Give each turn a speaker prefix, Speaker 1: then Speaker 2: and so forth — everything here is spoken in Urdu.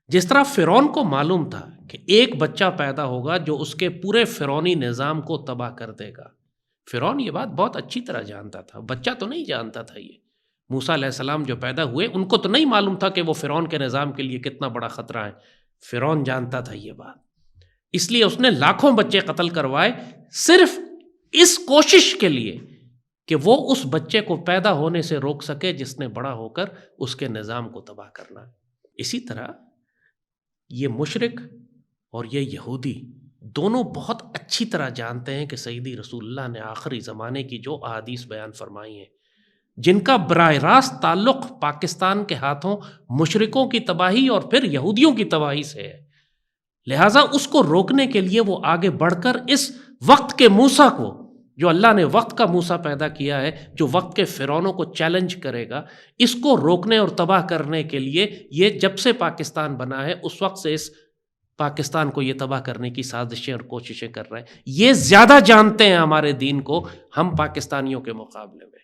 Speaker 1: جس طرح فرعون کو معلوم تھا کہ ایک بچہ پیدا ہوگا جو اس کے پورے فرعونی نظام کو تباہ کر دے گا، فرعون یہ بات بہت اچھی طرح جانتا تھا، بچہ تو نہیں جانتا تھا یہ۔ موسیٰ علیہ السلام جو پیدا ہوئے ان کو تو نہیں معلوم تھا کہ وہ فرعون کے نظام کے لیے کتنا بڑا خطرہ ہے، فرعون جانتا تھا یہ بات، اس لیے اس نے لاکھوں بچے قتل کروائے صرف اس کوشش کے لیے کہ وہ اس بچے کو پیدا ہونے سے روک سکے جس نے بڑا ہو کر اس کے نظام کو تباہ کرنا۔ اسی طرح یہ مشرک اور یہ یہودی دونوں بہت اچھی طرح جانتے ہیں کہ سیدی رسول اللہ نے آخری زمانے کی جو احادیث بیان فرمائی ہیں، جن کا براہ راست تعلق پاکستان کے ہاتھوں مشرکوں کی تباہی اور پھر یہودیوں کی تباہی سے ہے، لہٰذا اس کو روکنے کے لیے وہ آگے بڑھ کر اس وقت کے موسیٰ کو، جو اللہ نے وقت کا موسیٰ پیدا کیا ہے، جو وقت کے فرعونوں کو چیلنج کرے گا، اس کو روکنے اور تباہ کرنے کے لیے یہ جب سے پاکستان بنا ہے اس وقت سے اس پاکستان کو یہ تباہ کرنے کی سازشیں اور کوششیں کر رہے ہیں۔ یہ زیادہ جانتے ہیں ہمارے دین کو ہم پاکستانیوں کے مقابلے میں۔